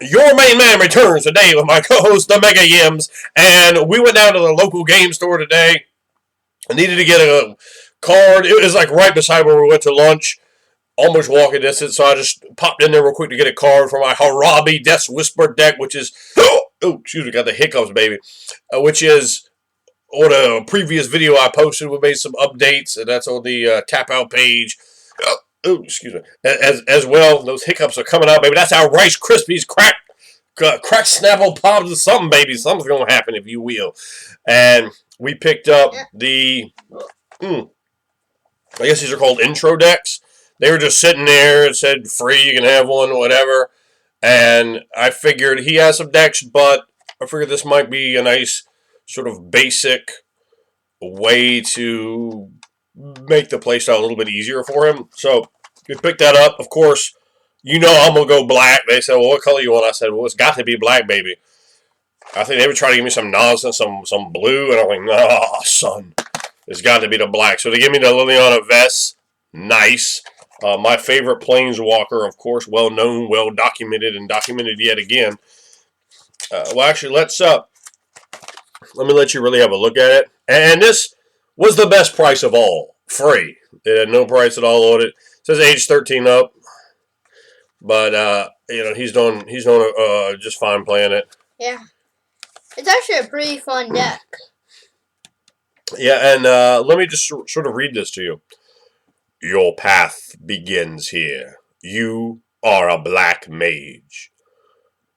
Your main man returns today with my co-host, the Mega Yims, and we went down to the local game store today. I needed to get a card. It was like right beside where we went to lunch, almost walking distance, so I just popped in there real quick to get a card for my Harabi Death Whisper deck, which is, oh, excuse me, got the hiccups, baby, which is on a previous video I posted. We made some updates, and that's on the tap out page. Oh, excuse me. As well, those hiccups are coming out, baby. That's our Rice Krispies crack Snapple Pops or something, baby. Something's going to happen, if you will. And we picked up the, I guess these are called intro decks. They were just sitting there. It said free, you can have one, whatever. And I figured he has some decks, but I figured this might be a nice sort of basic way to make the playstyle a little bit easier for him. So we picked that up. Of course, you know I'm going to go black. They said, well, what color you want? I said, well, it's got to be black, baby. I think they would try to give me some nonsense, some blue, and I'm like, nah, son. It's got to be the black. So they give me the Liliana vest. Nice. My favorite Planeswalker, of course, well known, well documented, and documented yet again. Well, actually, let me let you really have a look at it. And this was the best price of all. Free. It had no price at all on it. It says age 13 up. But, he's doing just fine playing it. Yeah. It's actually a pretty fun deck. Yeah, and let me just sort of read this to you. Your path begins here. You are a black mage.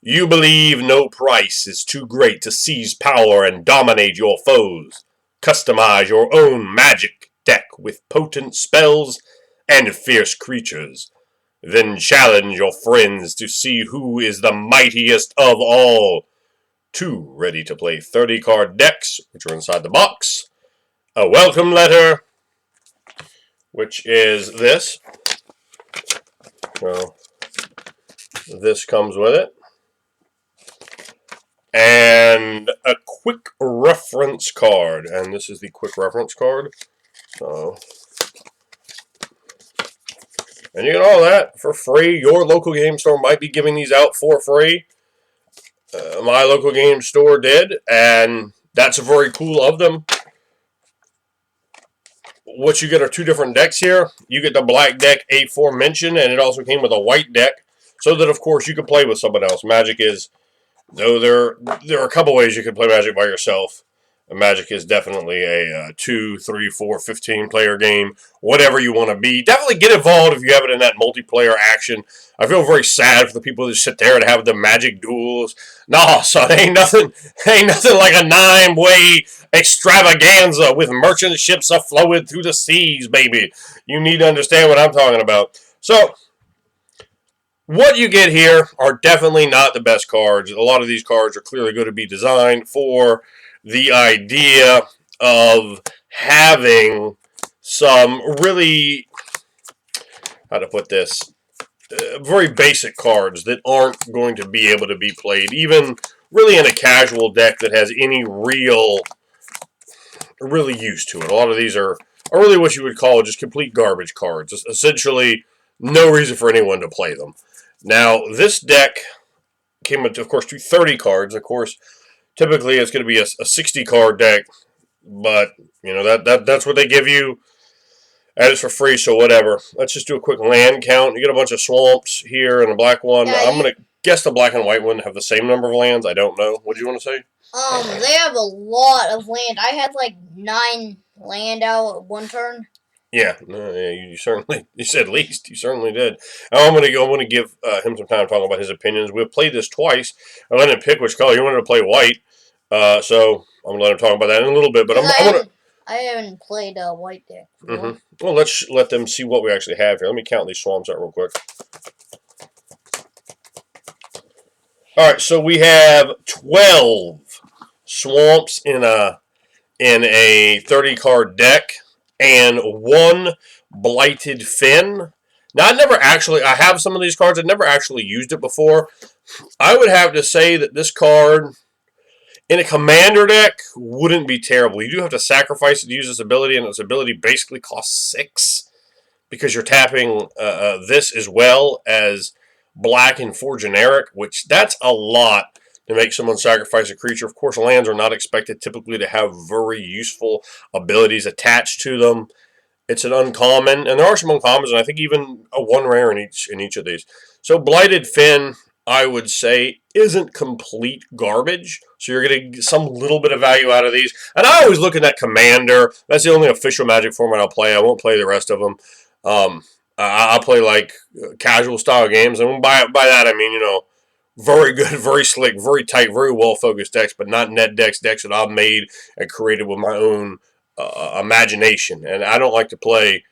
You believe no price is too great to seize power and dominate your foes. Customize your own magic deck with potent spells and fierce creatures. Then challenge your friends to see who is the mightiest of all. 2 ready-to-play 30-card decks, which are inside the box. A welcome letter, which is this. So, this comes with it. And a quick reference card. And this is the quick reference card. So, and you get all that for free. Your local game store might be giving these out for free. My local game store did, and that's very cool of them. What you get are 2 different decks here. You get the black deck aforementioned, and it also came with a white deck, so that, of course, you can play with someone else. Magic is, though there are a couple ways you can play Magic by yourself. Magic is definitely a 2, 3, 4, 15-player game, whatever you want to be. Definitely get involved if you have it in that multiplayer action. I feel very sad for the people that sit there and have the Magic duels. Nah, son, ain't nothing like a 9-way extravaganza with merchant ships afloat through the seas, baby. You need to understand what I'm talking about. So, what you get here are definitely not the best cards. A lot of these cards are clearly going to be designed for the idea of having some really, how to put this, very basic cards that aren't going to be able to be played, even really in a casual deck that has any really use to it. A lot of these are really what you would call just complete garbage cards. It's essentially no reason for anyone to play them. Now, this deck came with, of course, 2 30 cards. Of course, typically it's going to be a 60-card deck, but, that's what they give you. And it's for free, so whatever. Let's just do a quick land count. You get a bunch of swamps here and a black one. Yeah, I'm going to guess the black and white one have the same number of lands. I don't know. What do you want to say? They have a lot of land. I had like 9 land out at one turn. Yeah, you certainly, you said least. You certainly did. I'm going to give him some time to talk about his opinions. We've played this twice. I let him pick which color. He wanted to play white. So I'm going to let him talk about that in a little bit. But I haven't played a white deck before. Well, let's let them see what we actually have here. Let me count these swamps out real quick. All right, so we have 12 swamps in a 30-card deck and 1 Blighted Fin. Now, I have some of these cards. I've never actually used it before. I would have to say that this card in a commander deck wouldn't be terrible. You do have to sacrifice it to use this ability, and this ability basically costs 6 because you're tapping this as well as black and 4 generic, which that's a lot to make someone sacrifice a creature. Of course, lands are not expected typically to have very useful abilities attached to them. It's an uncommon, and there are some uncommons, and I think even a 1 rare in each of these. So Blighted Finn, I would say, isn't complete garbage. So you're going to get some little bit of value out of these. And I always look at that Commander. That's the only official Magic format I'll play. I won't play the rest of them. I'll play like casual style games, and by that I mean, you know, very good, very slick, very tight, very well focused decks, but not net decks that I've made and created with my own imagination. And I don't like to play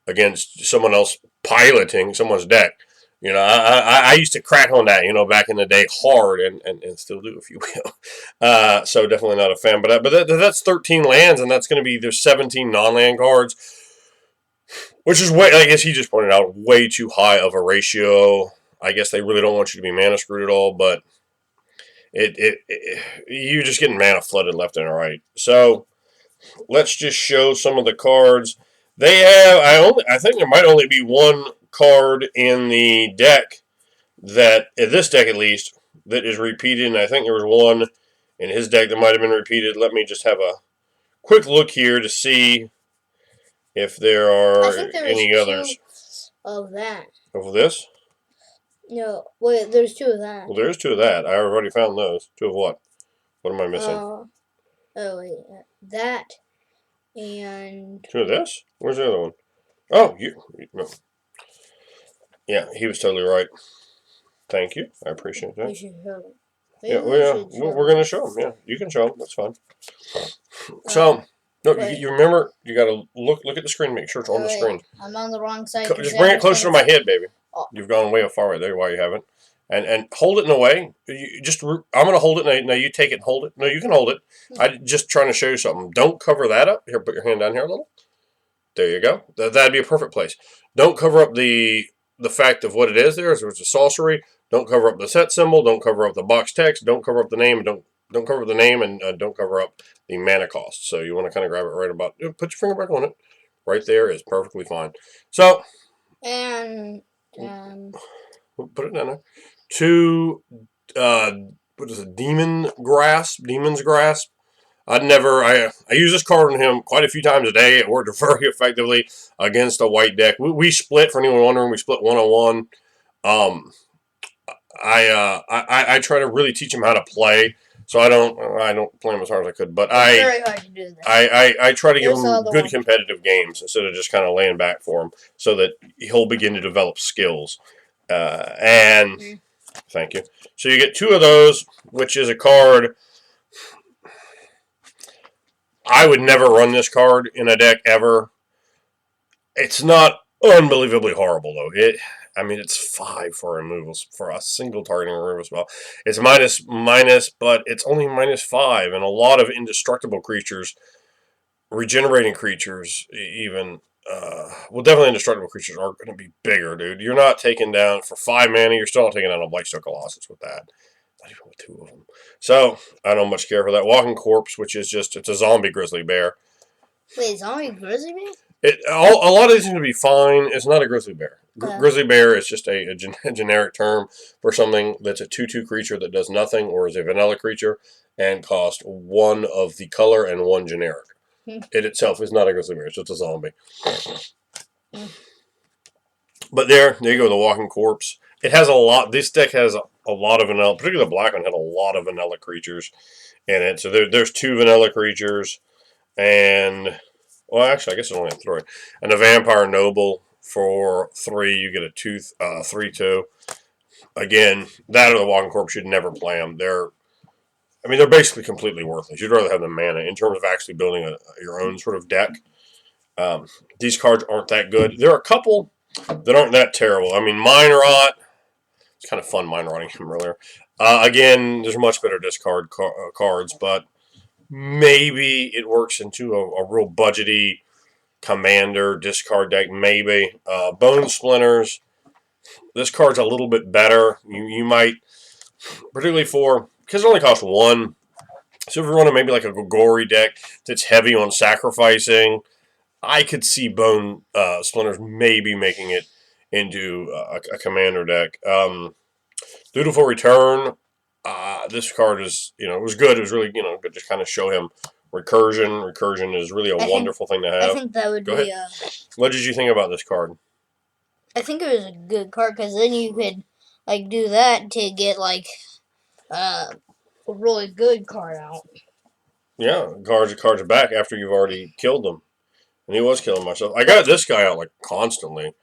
against someone else piloting someone's deck. You know, I used to crack on that, you know, back in the day hard, and still do, if you will. So definitely not a fan. But that's 13 lands, and that's going to be, there's 17 non-land cards, which is way, I guess he just pointed out, way too high of a ratio. I guess they really don't want you to be mana screwed at all, but you're just getting mana flooded left and right. So let's just show some of the cards. They have, I think there might only be one card in the deck that, in this deck at least, that is repeated, and I think there was one in his deck that might have been repeated. Let me just have a quick look here to see if there are any others. Of that. Of this? No, wait, there's 2 of that. Well, there's 2 of that. I already found those. 2 of what? What am I missing? Oh, wait, that and 2 of this? Where's the other one? Oh, no. Yeah, he was totally right. Thank you. I appreciate that. we should show them. Yeah, we're going to show them. Yeah, you can show them. That's fine. So, no, you remember, you got to look at the screen, make sure it's on the screen. I'm on the wrong side. Just bring it closer to my head, baby. Oh. You've gone way far right there. Why you haven't? And hold it in a way. I'm going to hold it. Now you take it and hold it. No, you can hold it. I'm just trying to show you something. Don't cover that up. Here, put your hand down here a little. There you go. That'd be a perfect place. Don't cover up the fact of what it is there. So it's a sorcery. Don't cover up the set symbol. Don't cover up the box text. Don't cover up the name. Don't cover up the name, and don't cover up the mana cost. So you want to kind of grab it right about. Put your finger back on it. Right there is perfectly fine. So. And put it down there. 2, what is it? Demon's Grasp. I use this card on him quite a few times a day. It worked very effectively against a white deck. We split, for anyone wondering, we split 1-on-1. I try to really teach him how to play, so I don't play him as hard as I could, but it's very hard to do that. I try to give him good competitive games instead of just kind of laying back for him, so that he'll begin to develop skills. Thank you. So you get 2 of those, which is a card. I would never run this card in a deck ever. It's not unbelievably horrible, though. It's 5 for removals, for a single targeting removal spell. It's minus, but it's only -5, and a lot of indestructible creatures, regenerating creatures, even, definitely indestructible creatures are going to be bigger, dude. You're not taking down, for 5 mana, you're still not taking down a Blightstone Colossus with that. Not even with 2 of them. So, I don't much care for that. Walking Corpse, which is just, it's a zombie grizzly bear. Wait, zombie grizzly bear? A lot of these are going to be fine. It's not a grizzly bear. Grizzly bear is just a generic term for something that's a 2/2 creature that does nothing, or is a vanilla creature, and costs 1 of the color and 1 generic. It itself is not a grizzly bear. It's just a zombie. But there you go, the Walking Corpse. It has a lot. This deck has a lot of vanilla, particularly the black one had a lot of vanilla creatures in it. So there's 2 vanilla creatures, and, well, actually, I guess it's only 3. And a Vampire Noble for 3. You get a 3/2. Again, that or the Walking Corpse, you'd never play them. They're basically completely worthless. You'd rather have the mana in terms of actually building your own sort of deck. These cards aren't that good. There are a couple that aren't that terrible. Mind Rot. It's kind of fun mind rotting him earlier. Again, there's much better discard cards, but maybe it works into a real budgety commander discard deck, maybe. Bone Splinters. This card's a little bit better. You might, particularly because it only costs 1. So if you're running maybe like a Gogori deck that's heavy on sacrificing, I could see Bone Splinters maybe making it into a commander deck. Dutiful Return. This card is, it was good. It was really, good to kind of show him recursion. Recursion is really a wonderful thing to have. I think that would Go be ahead. What did you think about this card? I think it was a good card because then you could like do that to get like a really good card out. Yeah, cards are back after you've already killed them. And he was killing myself. I got this guy out like constantly.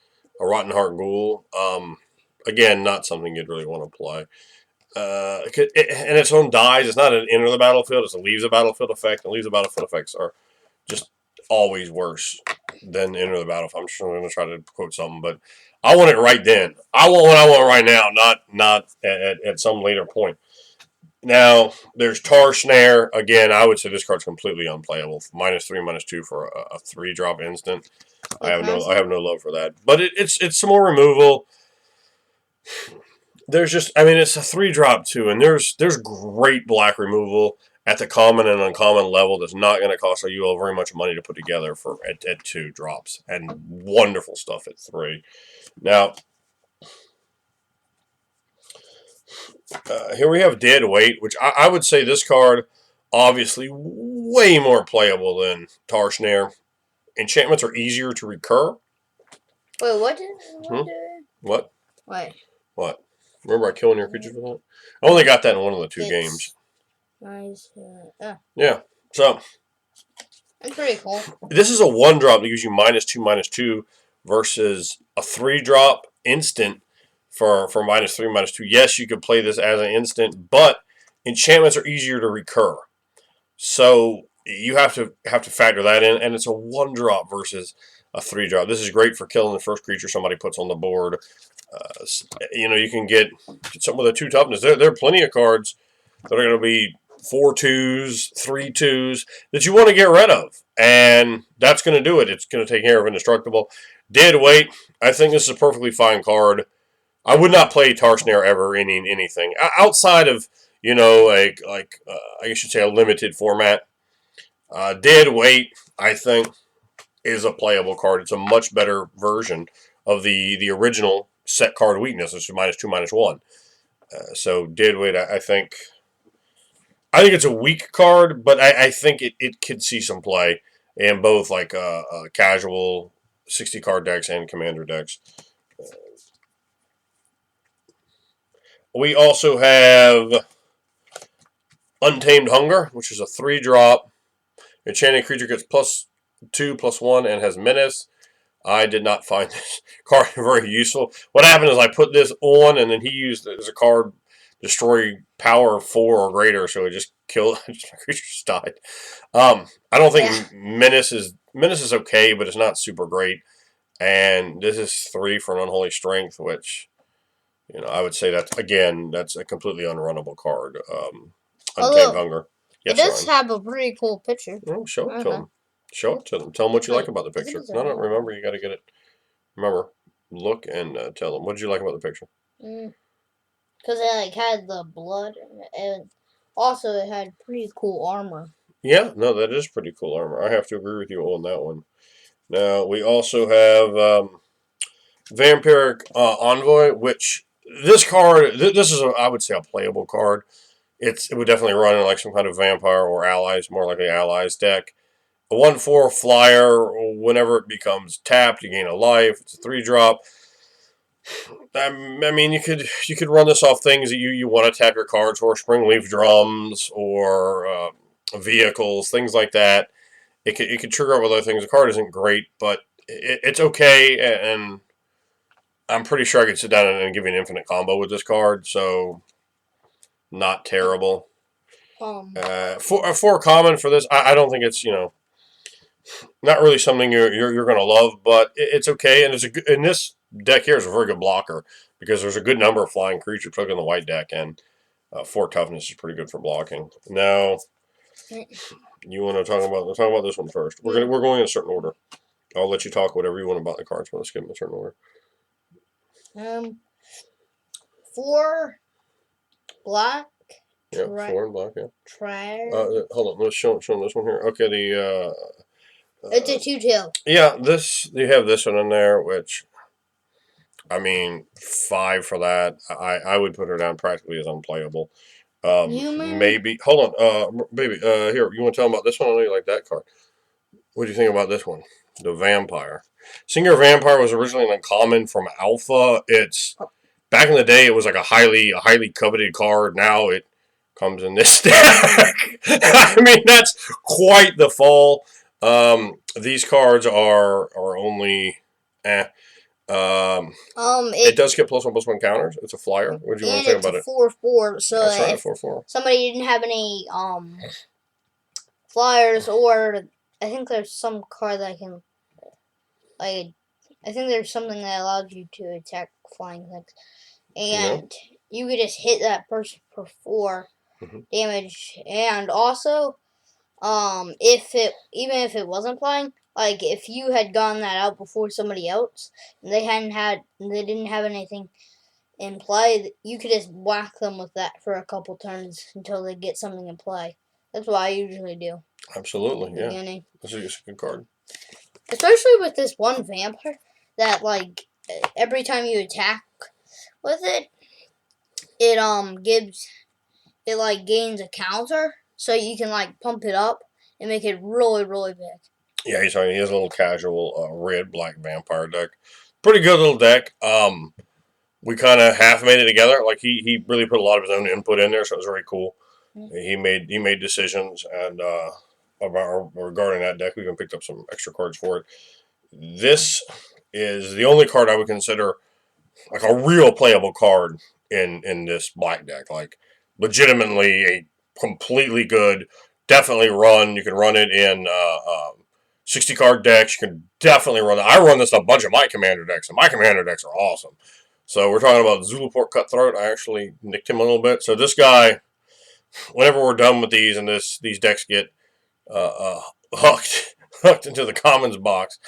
A Rotten Heart Ghoul. Again, not something you'd really want to play. And its own dies. It's not an enter the battlefield. It's a leaves the battlefield effect. And leaves the battlefield effects are just always worse than enter the battlefield. I'm sure I'm going to try to quote something, but I want it right then. I want what I want right now, not at some later point. Now, there's Tar Snare. Again, I would say this card's completely unplayable. -3, -2 for a 3-drop instant. I have no love for that. But it's some more removal. There's just, it's a 3-drop too, and there's great black removal at the common and uncommon level that's not going to cost you all very much money to put together at 2 drops, and wonderful stuff at 3. Now, here we have Dead Weight, which I would say this card, obviously, way more playable than Tar Snare. Enchantments are easier to recur. Wait, what did? What? Wait. What? Remember I killing your creatures with that? I only got that in one of the 2 games. Nice. Yeah. So. That's pretty cool. This is a 1-drop that gives you -2/-2 versus a 3-drop instant for -3, -2. Yes, you could play this as an instant, but enchantments are easier to recur. So you have to factor that in, and it's a 1-drop versus a 3-drop. This is great for killing the first creature somebody puts on the board. You can get something with a 2 toughness. There are plenty of cards that are going to be 4 2s, 3 2s that you want to get rid of, and that's going to do it. It's going to take care of Indestructible. Dead Weight. I think this is a perfectly fine card. I would not play Tar Snare ever in anything outside of I should say a limited format. Dead Weight, I think, is a playable card. It's a much better version of the original set card weakness, which is -2, -1. So Dead Weight, I think it's a weak card, but I think it could see some play in both like casual 60 card decks and commander decks. We also have Untamed Hunger, which is a 3-drop. Enchanted creature gets +2/+1 and has menace. I did not find this card very useful. What happened is I put this on, and then he used it as a card, destroy power 4 or greater, so it just killed. My creature just died. I don't think menace is okay, but it's not super great. And this is 3 for an Unholy Strength, which I would say that's a completely unrunnable card. Untamed Hunger. Yes, it does have a pretty cool picture. Oh, show it to them. Show it to them. Tell them what you like about the picture. No, remember, you got to get it. Remember, look and tell them. What did you like about the picture? Because it had the blood, and also it had pretty cool armor. Yeah, no, that is pretty cool armor. I have to agree with you on that one. Now, we also have Vampiric Envoy, which this card, this is, I would say, a playable card. It would definitely run in like some kind of vampire or allies, more likely allies deck. A 1/4 flyer, whenever it becomes tapped, you gain a life. It's a 3-drop. You could run this off things that you want to tap your cards for, Springleaf Drums or vehicles, things like that. It could trigger up other things. The card isn't great, but it's okay, and I'm pretty sure I could sit down and give you an infinite combo with this card, so not terrible. For common for this, I don't think it's not really something you're going to love, but it's okay, and in this deck here is a very good blocker because there's a good number of flying creatures, particularly in the white deck, and 4 toughness is pretty good for blocking. Now, you want to talk about this one first? We're going in a certain order. I'll let you talk whatever you want about the cards, but let's get them in a certain order. 4 black. Yeah, 4 and black. Yeah. Trash. Hold on. Let's show them this one here. Okay, it's a 2/2. Yeah, you have this one in there, which I mean, 5 for that. I would put her down practically as unplayable. Human. Maybe. Hold on, baby. Here, you want to tell them about this one? I know you like that card. What do you think about this one? The Vampire. Senior Vampire was originally an uncommon from Alpha. It's back in the day. It was like a highly coveted card. Now it comes in this deck. I mean, that's quite the fall. These cards are only. It does get +1/+1 counters. It's a flyer. What do you want to say about it? 4/4. So That's right, if 4/4. somebody didn't have any flyers, or I think there's some card that can, like, I think there's something that allows you to attack flying things, and you could just hit that person for 4 damage. And also, even if it wasn't flying, like if you had gotten that out before somebody else, and they didn't have anything in play, you could just whack them with that for a couple turns until they get something in play. That's what I usually do. Absolutely, yeah. Beginning. This is a good card. Especially with this one vampire that, like, every time you attack with it, it gains a counter, so you can like pump it up and make it really, really big. Yeah, he has a little casual red black vampire deck. Pretty good little deck. We kind of half made it together. Like he really put a lot of his own input in there, so it was very cool. Mm-hmm. He made decisions and regarding that deck. We even picked up some extra cards for it. This is the only card I would consider like a real playable card in this black deck. Like legitimately a completely good, definitely run. You can run it in 60 card decks. You can definitely run it. I run this in a bunch of my commander decks, and my commander decks are awesome. So we're talking about Zulaport Cutthroat. I actually nicked him a little bit. So this guy, whenever we're done with these and these decks get hooked into the commons box,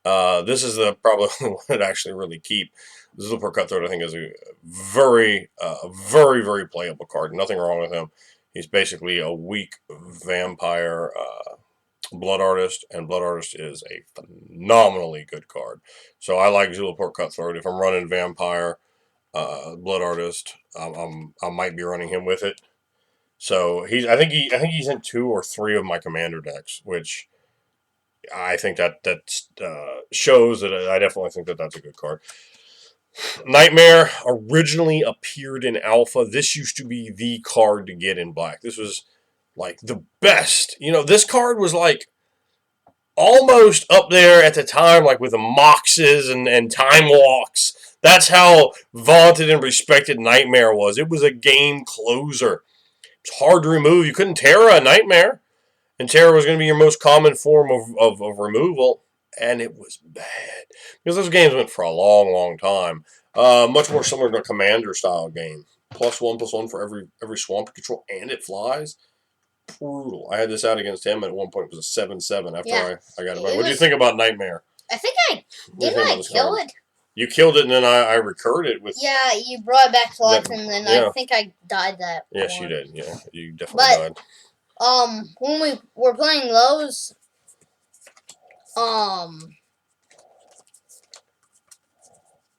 this is the probably one that actually really keep. Zulaport Cutthroat, I think, is a very, very playable card. Nothing wrong with him. He's basically a weak vampire Blood Artist, and Blood Artist is a phenomenally good card. So I like Zulaport Cutthroat. If I'm running Vampire, Blood Artist, I might be running him with it. So I think he's in 2 or 3 of my commander decks, which I think that shows that I definitely think that that's a good card. Nightmare originally appeared in Alpha. This used to be the card to get in Black. This was like the best. You know, this card was like almost up there at the time, like with the Moxes and Time Walks. That's how vaunted and respected Nightmare was. It was a game closer. It's hard to remove. You couldn't Terra a Nightmare. And Terra was going to be your most common form of removal. And it was bad. Because those games went for a long time. Much more similar to a Commander style game. +1/+1 for every swamp you control, and it flies. Brutal. I had this out against him, and at one point it was a 7/7 after I got it. What do you think about Nightmare? I think I kill it. You killed it, and then I recurred it with. Yeah, you brought it back to life, and then I think I died that. Yes, you did. Yeah, you definitely died. When we were playing those, I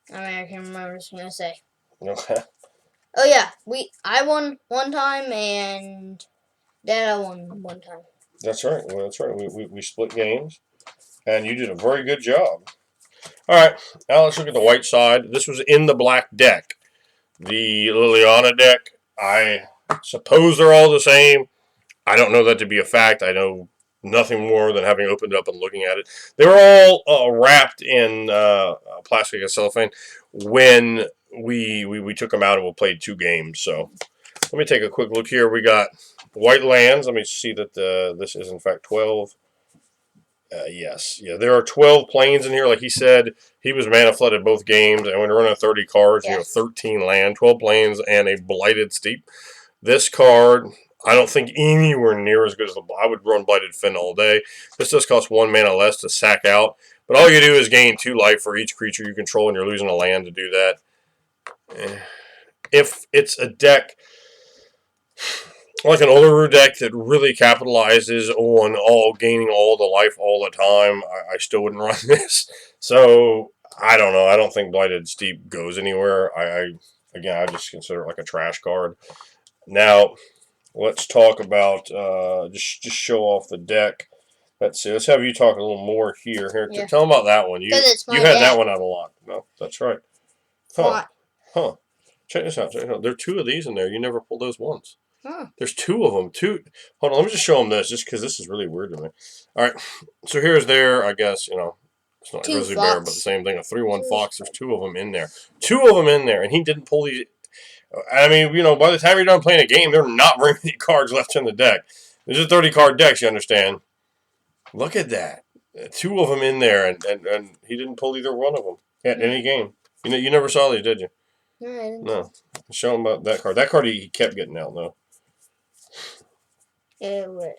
can't remember what I was gonna say. Okay. Oh yeah, I won one time, and Dad won one time. That's right. Well, that's right. We split games, and you did a very good job. All right, now let's look at the white side. This was in the black deck. The Liliana deck, I suppose they're all the same. I don't know that to be a fact. I know nothing more than having opened it up and looking at it. They were all wrapped in plastic and cellophane when we took them out and we played 2 games. So let me take a quick look here. We got white lands. Let me see that this is in fact 12. Yes. Yeah, there are 12 planes in here. Like he said, he was mana flooded both games, and when you're running 30 cards, yes. 13 land, 12 planes, and a Blighted Steep. This card, I don't think anywhere near as good as I would run Blighted Fin all day. This does cost 1 mana less to sack out, but all you do is gain 2 life for each creature you control, and you're losing a land to do that. If it's a deck like an Uluru deck that really capitalizes on gaining all the life all the time, I still wouldn't run this. So I don't know. I don't think Blighted Steep goes anywhere. I just consider it like a trash card. Now, let's talk about just show off the deck. Let's see. Let's have you talk a little more here. Yeah. Tell them about that one. Because it's my You had that deck. one out a lot. No, that's right. Huh. Check this out. There are 2 of these in there. You never pulled those once. Huh. There's 2 of them. 2. Hold on. Let me just show them this, just because this is really weird to me. All right. So here's I guess, it's not a 2 grizzly fox. bear, but the same thing. A 3/1 fox. There's 2 of them in there. 2 of them in there, and he didn't pull these. I mean, by the time you're done playing a game, there are not very many cards left in the deck. There's a 30-card deck, you understand. Look at that. 2 of them in there, and he didn't pull either one of them at any game. You never saw these, did you? No, I didn't. No. Show him about that card. That card he kept getting out, though. It was,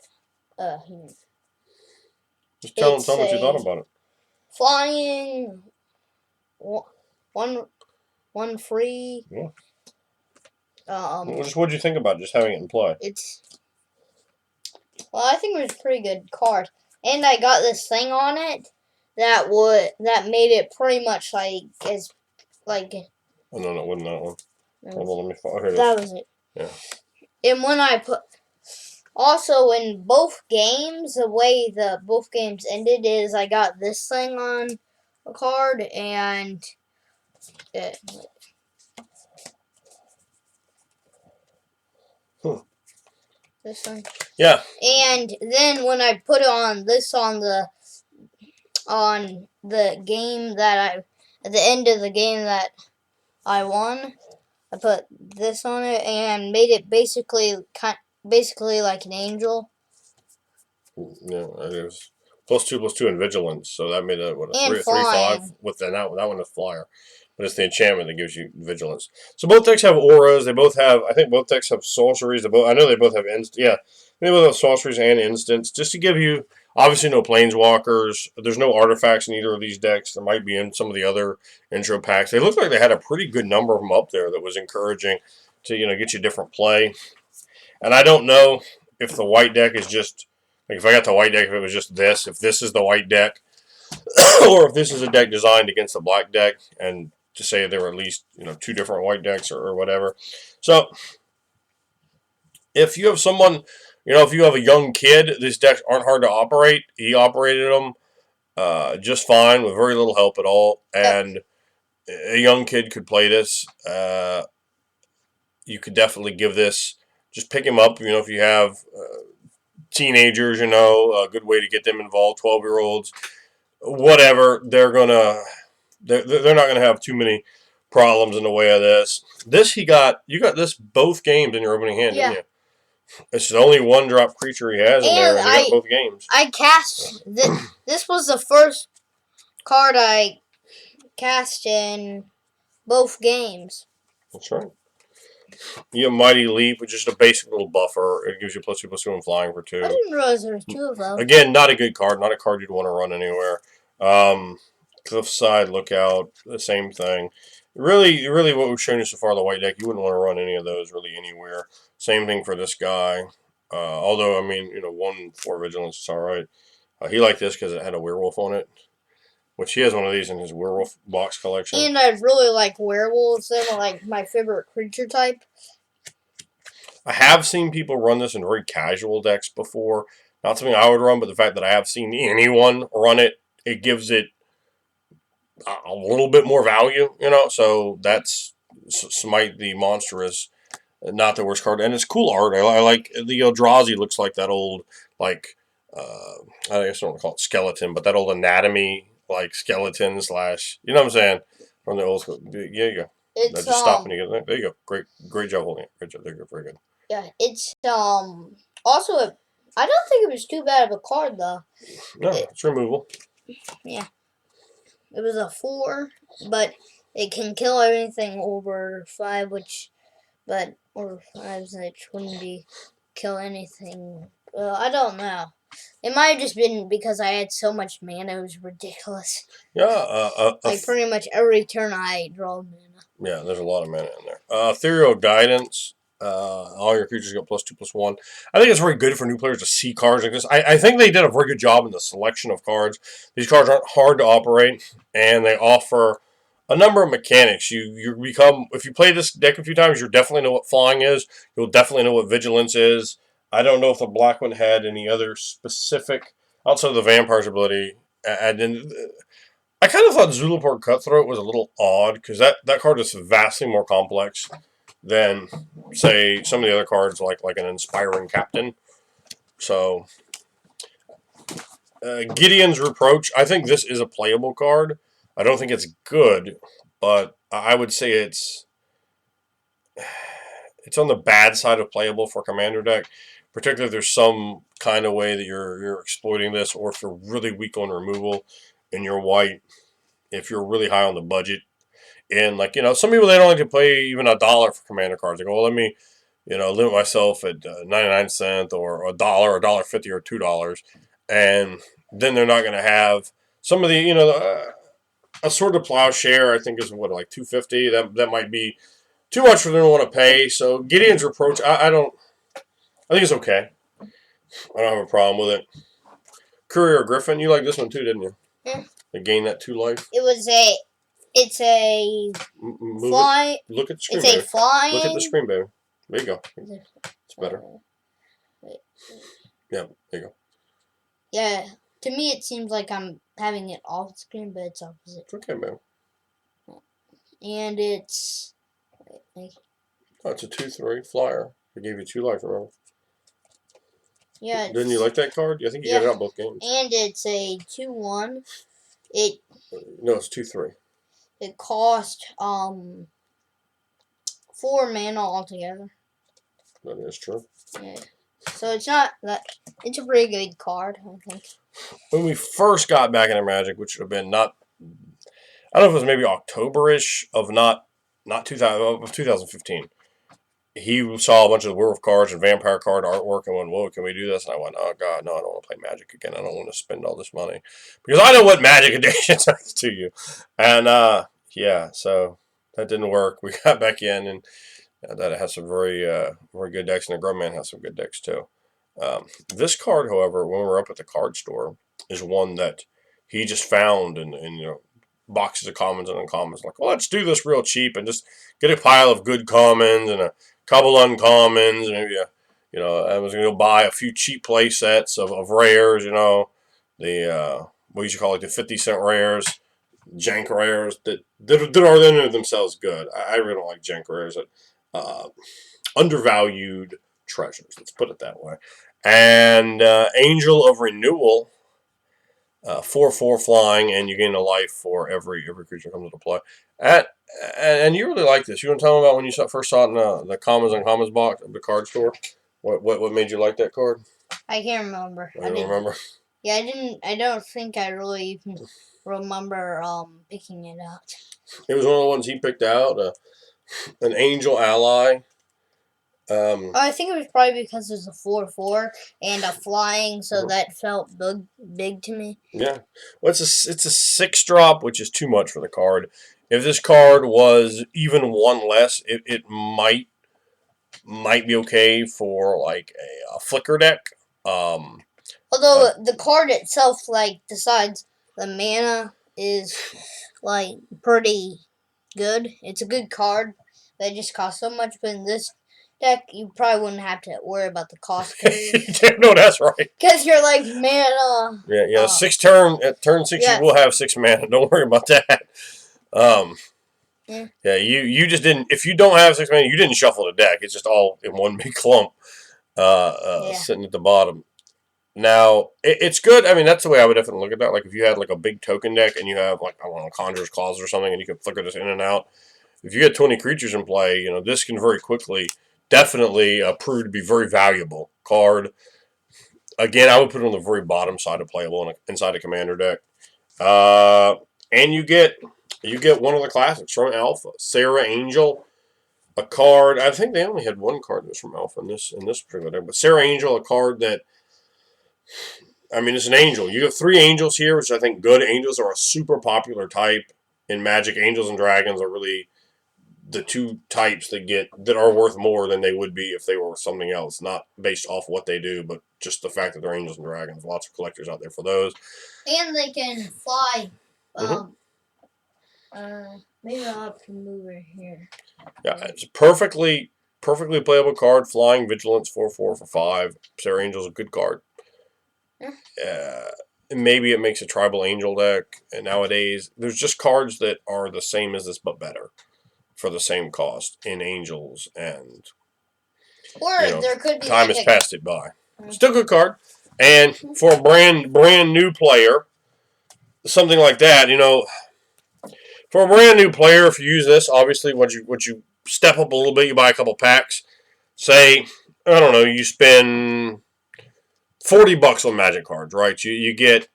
Just tell him what you thought about it. Flying, one free. Yeah. What did you think about just having it in play? I think it was a pretty good card, and I got this thing on it that made it pretty much like. Oh no, it wasn't that one. Hold on, let me follow here. That was it. Yeah. And when I also in both games, the way both games ended is I got this thing on a card and this thing. Yeah. And then when I put it on the game at the end of the game that I won, I put this on it and made it basically like an angel. Yeah, it was +2/+2 in vigilance, so that made it a 3/5 with that one is flyer, but it's the enchantment that gives you vigilance. So both decks have auras. I think both decks have sorceries. I know they both have they both have sorceries and instants. Just to give you, obviously no planeswalkers. There's no artifacts in either of these decks. There might be in some of the other intro packs. They look like they had a pretty good number of them up there that was encouraging to get you different play. And I don't know if the white deck is just like if I got the white deck, if it was just this, if this is the white deck, or if this is a deck designed against the black deck, and to say there were at least 2 different white decks or whatever. So if you have someone, if you have a young kid, these decks aren't hard to operate. He operated them just fine with very little help at all, and a young kid could play this. You could definitely give this. Just pick him up. If you have teenagers, a good way to get them involved. 12-year-olds, whatever. They're not gonna have too many problems in the way of this. You got this both games in your opening hand, didn't you? It's the only 1-drop creature he has in there, and he got both games. I cast this was the first card I cast in both games. That's right. You have Mighty Leap, which is just a basic little buffer. It gives you +2/+2 and flying for 2. I didn't realize there was 2 of them. Again, not a good card. Not a card you'd want to run anywhere. Cliffside Lookout, the same thing. Really, what we've shown you so far, the white deck, you wouldn't want to run any of those really anywhere. Same thing for this guy. Although, 1/4 vigilance is all right. He liked this because it had a werewolf on it, which he has one of these in his werewolf box collection. And I really like werewolves. They're like my favorite creature type. I have seen people run this in very casual decks before. Not something I would run, but the fact that I have seen anyone run it, it gives it a little bit more value, So that's Smite the Monstrous, not the worst card, and it's cool art. I like the Eldrazi. Looks like that old I guess I don't want to call it skeleton, but that old anatomy skeleton / you know what I'm saying, from the old school. Yeah, you go. It's just stop when you get there. There you go. Great job holding it. Great job. There you go. Very good. Yeah, it's also I don't think it was too bad of a card though. No, it's removal. Yeah. It was a 4, but it can kill anything over 5, over 5s, which wouldn't be kill anything. I don't know. It might have just been because I had so much mana. It was ridiculous. Yeah. Pretty much every turn I draw mana. Yeah, there's a lot of mana in there. Ethereal Guidance. All your creatures get +2/+1. I think it's very good for new players to see cards like this. I think they did a very good job in the selection of cards. These cards aren't hard to operate, and they offer a number of mechanics. You become, if you play this deck a few times, you definitely know what flying is. You'll definitely know what vigilance is. I don't know if the black one had any other specific outside of the vampire's ability. And I kind of thought Zulaport Cutthroat was a little odd because that card is vastly more complex than, say, some of the other cards like an Inspiring Captain. So Gideon's Reproach, I think this is a playable card. I don't think it's good, but I would say it's on the bad side of playable for Commander deck, particularly if there's some kind of way that you're exploiting this, or if you're really weak on removal and you're white, if you're really high on the budget. And, like, some people, they don't like to pay even $1 for Commander cards. They go, well, let me, limit myself at 99 cents or $1, $1.50, or $2. And then they're not going to have some of the, a Sword of Plowshare, I think, is what, like $2.50. That might be too much for them to want to pay. So Gideon's Reproach, I think it's okay. I don't have a problem with it. Courier Griffin, you like this one too, didn't you? Yeah. They gain that 2 life. It's a fly. Look at the screen, It's baby. a flying. Look at the screen, baby. There you go. It's better. Wait. Yeah, there you go. Yeah, to me it seems like I'm having it off screen, but it's opposite. It's okay, man. And it's. Oh, it's a 2/3 flyer. They gave you 2 life, remember? Yeah. Didn't you like that card? I think you got it out both games. And it's a 2/1. No, it's 2/3. It cost 4 mana altogether. That is true. Yeah. So it's not that. It's a pretty good card, I think. When we first got back into Magic, which would have been not, I don't know if it was maybe October-ish of 2015. He saw a bunch of the Werewolf cards and Vampire card artwork and went, whoa, can we do this? And I went, oh, God, no, I don't want to play Magic again. I don't want to spend all this money. Because I know what Magic addiction does to you. And, yeah, so that didn't work. We got back in, and that has some very good decks, and the Grubman has some good decks, too. This card, however, when we were up at the card store, is one that he just found in boxes of commons and uncommons. Like, well, let's do this real cheap and just get a pile of good commons and a couple uncommons, and maybe I was going to go buy a few cheap play sets of rares, the what you should call it, the 50-cent rares, jank rares that are in and of themselves good. I really don't like jank rares. Undervalued treasures, let's put it that way. And Angel of Renewal, 4/4 flying, and you gain a life for every creature comes into play. And you really like this. You want to tell me about when you first saw it in the commons and commons box of the card store? What made you like that card? I can't remember. I don't remember. Yeah, I don't think I really even remember picking it out. It was one of the ones he picked out. An Angel Ally. I think it was probably because it's a 4/4 and a flying, so that felt big to me. Yeah, well, it's a 6-drop, which is too much for the card. If this card was even 1 less, it might be okay for like a flicker deck. Although the card itself, like, besides the mana, is like pretty good. It's a good card. But it just costs so much. But in this deck, you probably wouldn't have to worry about the cost. No, that's right. Because you're like, mana. Yeah. At turn 6, you will have 6 mana. Don't worry about that. Yeah, you just didn't. If you don't have 6 mana, you didn't shuffle the deck. It's just all in one big clump, sitting at the bottom. Now, it's good. I mean, that's the way I would definitely look at that. Like, if you had like a big token deck and you have, like, I don't know, Conjurer's Claws or something, and you can flicker this in and out. If you get 20 creatures in play, this can very quickly definitely prove to be very valuable card. Again, I would put it on the very bottom side of playable inside a commander deck. And you get one of the classics from Alpha, Serra Angel, a card. I think they only had one card that was from Alpha in this particular deck, but Serra Angel, a card that, I mean, it's an angel. You have 3 angels here, which I think good. Angels are a super popular type in Magic. Angels and dragons are really the two types that are worth more than they would be if they were something else, not based off what they do, but just the fact that they're angels and dragons. Lots of collectors out there for those. And they can fly. Maybe I'll have to move it here. Yeah, it's a perfectly playable card. Flying Vigilance 4/4 for 5. Sarah Angel's a good card. Maybe it makes a tribal angel deck. And nowadays, there's just cards that are the same as this but better for the same cost in angels, and there could be time has passed it by. Still a good card, and for a brand new player, something like that, for a brand new player, if you use this, obviously, once you step up a little bit, you buy a couple packs. Say, I don't know, you spend $40 on Magic cards, right? You get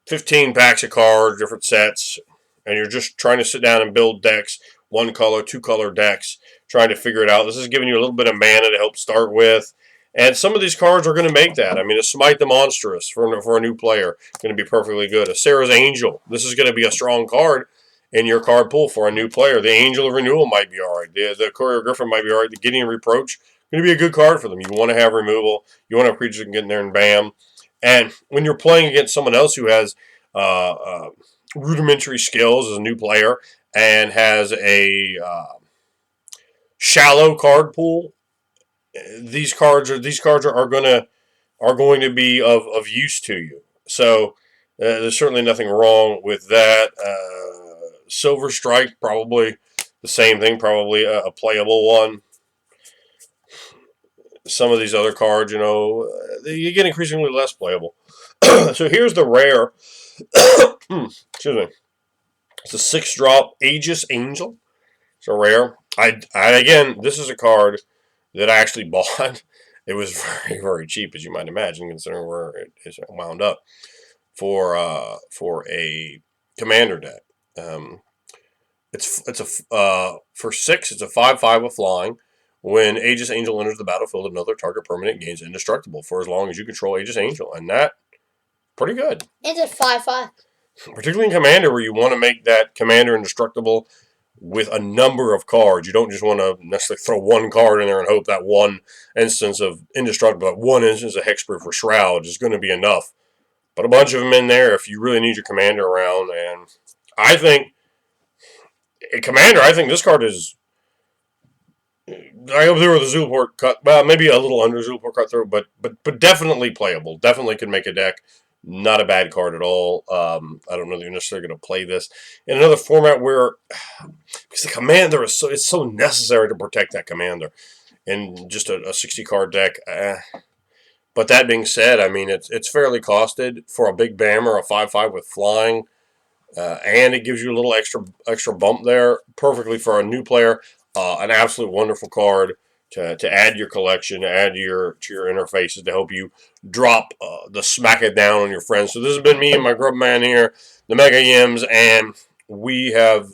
15 packs of cards, different sets, and you're just trying to sit down and build decks, 1-color, 2-color decks, trying to figure it out. This is giving you a little bit of mana to help start with. And some of these cards are going to make that. I mean, a Smite the Monstrous for a new player, going to be perfectly good. A Sarah's Angel. This is going to be a strong card in your card pool for a new player. The Angel of Renewal might be all right. The Courier Griffin might be all right. The Gideon Reproach, going to be a good card for them. You want to have removal. You want to have creatures that can get in there and bam. And when you're playing against someone else who has rudimentary skills as a new player and has a shallow card pool, these cards are going to be of use to you. So there's certainly nothing wrong with that. Silver Strike, probably the same thing, probably a playable one. Some of these other cards, you get increasingly less playable. So here's the rare. Excuse me. It's a 6-drop Aegis Angel. It's a rare. Again, this is a card that I actually bought. It was very, very cheap, as you might imagine, considering where it is wound up for a commander deck. For 6. It's a 5/5 with flying. When Aegis Angel enters the battlefield, another target permanent gains indestructible for as long as you control Aegis Angel, and that pretty good. It's a 5/5. Particularly in Commander, where you want to make that commander indestructible with a number of cards. You don't just want to necessarily throw one card in there and hope that one instance of indestructible, that one instance of hexproof or shroud is going to be enough. But a bunch of them in there if you really need your commander around. And I think Commander, I think this card is. I hope there was a Zulaport cut. Well, maybe a little under Zulaport cut through, but definitely playable. Definitely could make a deck. Not a bad card at all. I don't know that you're necessarily going to play this in another format where, because the commander it's so necessary to protect that commander in just a 60-card deck. But that being said, I mean it's fairly costed for a big bammer, a 5/5 with flying, and it gives you a little extra bump there. Perfectly for a new player. An absolute wonderful card to add your collection, add to your interfaces to help you drop the smack it down on your friends. So this has been me and my grub man here, the Mega Yims, and we have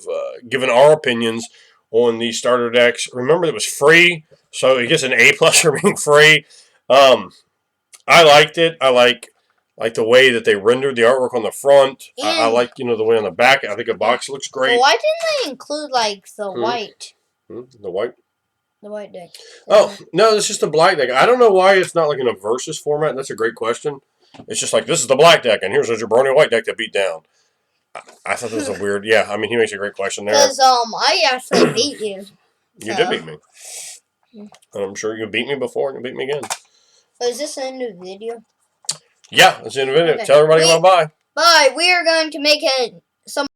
given our opinions on these starter decks. Remember, it was free, so it gets an A+ for being free. I liked it. I like the way that they rendered the artwork on the front. I like the way on the back. I think the box looks great. Why didn't they include the white? The white? The white deck. Oh, no, it's just a black deck. I don't know why it's not like in a versus format. That's a great question. It's just like, this is the black deck, and here's a jabroni white deck to beat down. I thought this was a weird... Yeah, I mean, he makes a great question there. Because I actually beat you. You did beat me. And I'm sure you beat me before, and you beat me again. Is this the end of the video? Yeah, it's the end of the video. Okay. Tell everybody bye-bye. Bye. We are going to make some...